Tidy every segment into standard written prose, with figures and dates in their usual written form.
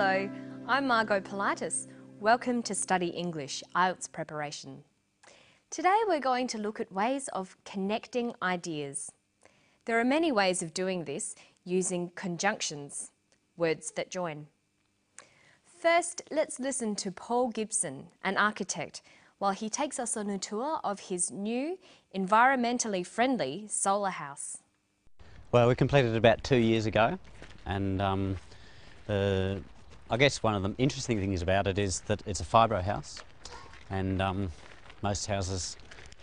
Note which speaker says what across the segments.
Speaker 1: Hello, I'm Margot Politis. Welcome to Study English, Ielts preparation. Today we're going to look at ways of connecting ideas. There are many ways of doing this using conjunctions, words that join. First, let's listen to Paul Gibson, an architect, while he takes us on a tour of his new, environmentally friendly solar house.
Speaker 2: Well, we completed it about 2 years ago, and I guess one of the interesting things about it is that it's a fibro house, and most houses,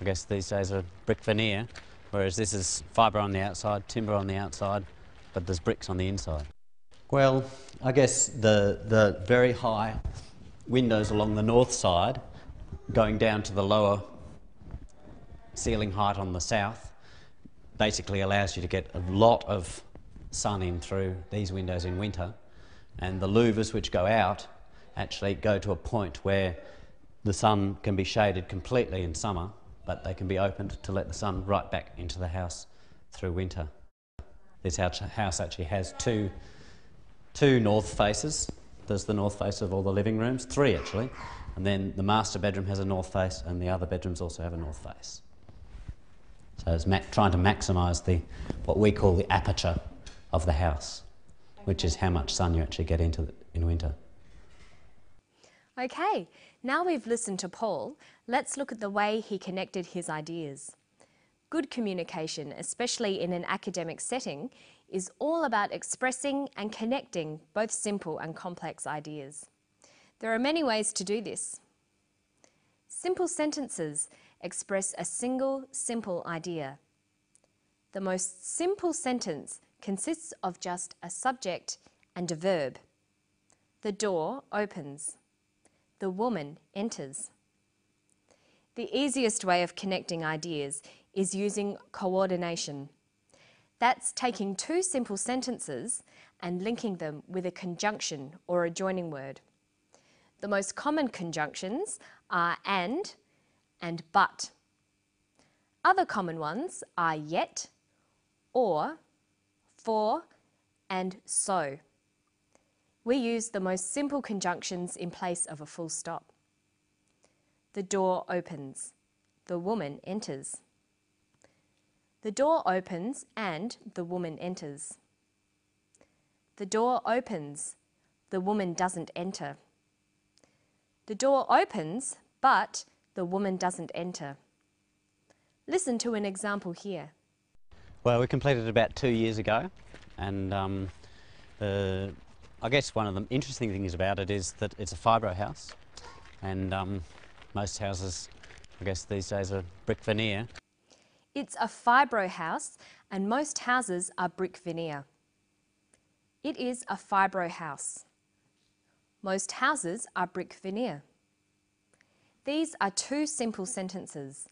Speaker 2: I guess these days, are brick veneer, whereas this is fibre on the outside, timber on the outside, but there's bricks on the inside. Well, I guess the very high windows along the north side, going down to the lower ceiling height on the south, basically allows you to get a lot of sun in through these windows in winter, and the louvers which go out actually go to a point where the sun can be shaded completely in summer, but they can be opened to let the sun right back into the house through winter. This house actually has two north faces. There's the north face of all the living rooms, 3 actually, and then the master bedroom has a north face and the other bedrooms also have a north face. So it's trying to maximise what we call the aperture of the house, which is how much sun you actually get into in winter.
Speaker 1: Okay, now we've listened to Paul, let's look at the way he connected his ideas. Good communication, especially in an academic setting, is all about expressing and connecting both simple and complex ideas. There are many ways to do this. Simple sentences express a single, simple idea. The most simple sentence consists of just a subject and a verb. The door opens. The woman enters. The easiest way of connecting ideas is using coordination. That's taking 2 simple sentences and linking them with a conjunction or a joining word. The most common conjunctions are and but. Other common ones are yet, or, for, and so. We use the most simple conjunctions in place of a full stop. The door opens. The woman enters. The door opens and the woman enters. The door opens. The woman doesn't enter. The door opens, but the woman doesn't enter. Listen to an example here.
Speaker 2: Well, we completed it about 2 years ago, and I guess one of the interesting things about it is that it's a fibro house, and most houses, I guess these days, are brick veneer.
Speaker 1: It's a fibro house, and most houses are brick veneer. It is a fibro house. Most houses are brick veneer. These are 2 simple sentences.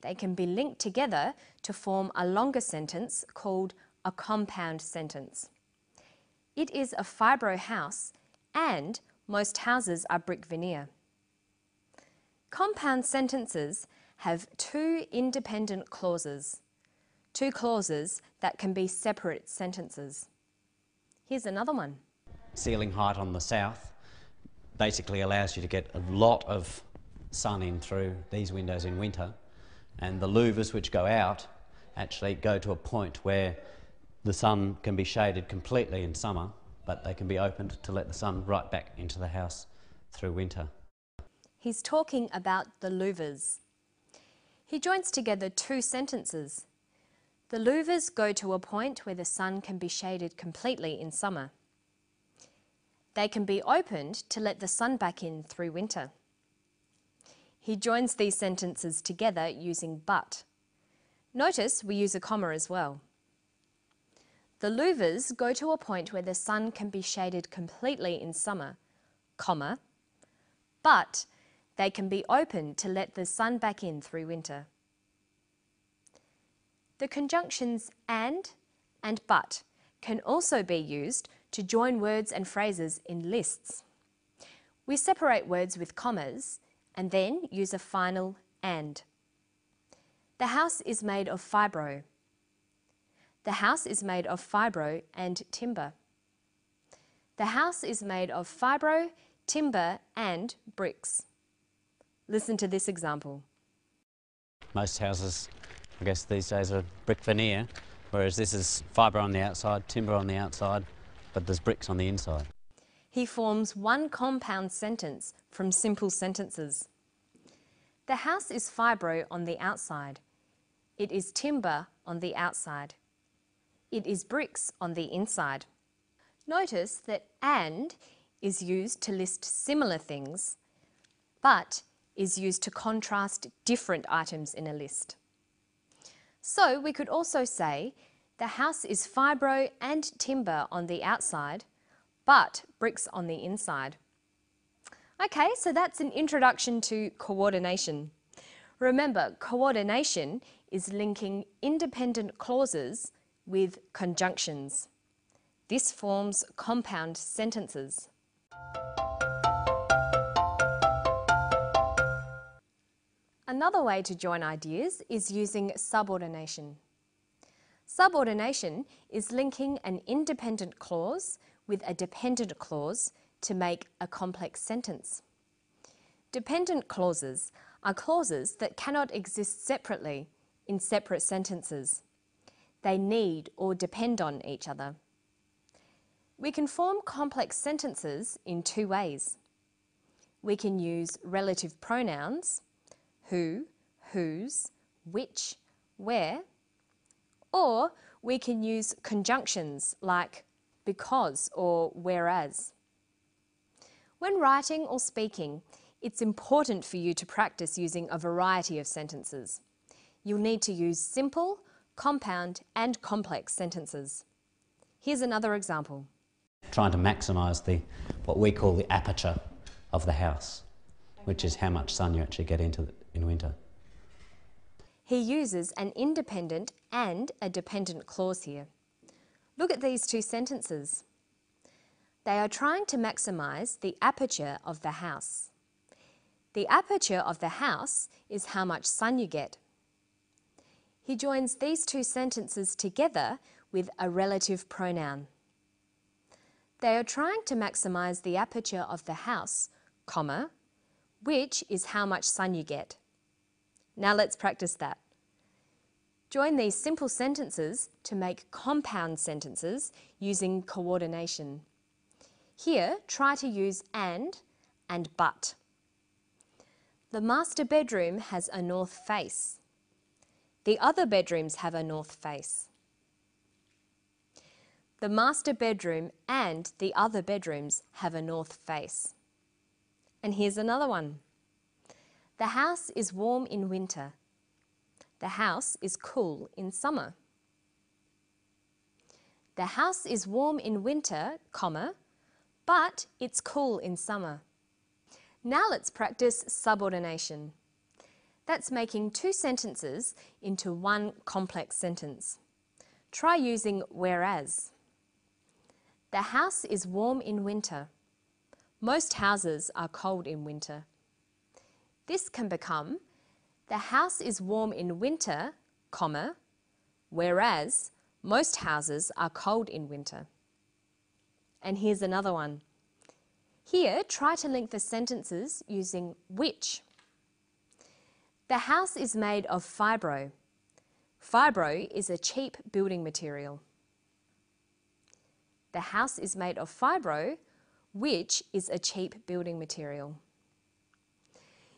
Speaker 1: They can be linked together to form a longer sentence called a compound sentence. It is a fibro house and most houses are brick veneer. Compound sentences have 2 independent clauses, 2 clauses that can be separate sentences. Here's another one.
Speaker 2: Ceiling height on the south basically allows you to get a lot of sun in through these windows in winter, and the louvers which go out actually go to a point where the sun can be shaded completely in summer, but they can be opened to let the sun right back into the house through winter.
Speaker 1: He's talking about the louvers. He joins together 2 sentences. The louvers go to a point where the sun can be shaded completely in summer. They can be opened to let the sun back in through winter. He joins these sentences together using but. Notice we use a comma as well. The louvers go to a point where the sun can be shaded completely in summer, comma, but they can be opened to let the sun back in through winter. The conjunctions and but can also be used to join words and phrases in lists. We separate words with commas and then use a final and. The house is made of fibro. The house is made of fibro and timber. The house is made of fibro, timber and bricks. Listen to this example.
Speaker 2: Most houses, I guess these days, are brick veneer, whereas this is fibre on the outside, timber on the outside, but there's bricks on the inside.
Speaker 1: He forms one compound sentence from simple sentences. The house is fibro on the outside. It is timber on the outside. It is bricks on the inside. Notice that and is used to list similar things, but is used to contrast different items in a list. So we could also say, the house is fibro and timber on the outside, but bricks on the inside. Okay, so that's an introduction to coordination. Remember, coordination is linking independent clauses with conjunctions. This forms compound sentences. Another way to join ideas is using subordination. Subordination is linking an independent clause with a dependent clause to make a complex sentence. Dependent clauses are clauses that cannot exist separately in separate sentences. They need or depend on each other. We can form complex sentences in two ways. We can use relative pronouns, who, whose, which, where, or we can use conjunctions like because or whereas. When writing or speaking, it's important for you to practice using a variety of sentences. You'll need to use simple, compound and complex sentences. Here's another example.
Speaker 2: Trying to maximise what we call the aperture of the house, which is how much sun you actually get in winter.
Speaker 1: He uses an independent and a dependent clause here. Look at these two sentences. They are trying to maximise the aperture of the house. The aperture of the house is how much sun you get. He joins these two sentences together with a relative pronoun. They are trying to maximise the aperture of the house, comma, which is how much sun you get. Now let's practice that. Join these simple sentences to make compound sentences using coordination. Here, try to use and but. The master bedroom has a north face. The other bedrooms have a north face. The master bedroom and the other bedrooms have a north face. And here's another one. The house is warm in winter. The house is cool in summer. The house is warm in winter, comma, but it's cool in summer. Now let's practice subordination. That's making two sentences into one complex sentence. Try using whereas. The house is warm in winter. Most houses are cold in winter. This can become, the house is warm in winter, comma, whereas most houses are cold in winter. And here's another one. Here, try to link the sentences using which. The house is made of fibro. Fibro is a cheap building material. The house is made of fibro, which is a cheap building material.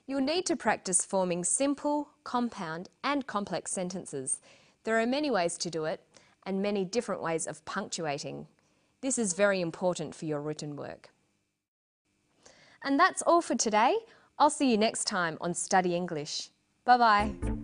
Speaker 1: You'll need to practice forming simple, compound and complex sentences. There are many ways to do it and many different ways of punctuating. This is very important for your written work. And that's all for today. I'll see you next time on Study English. Bye-bye.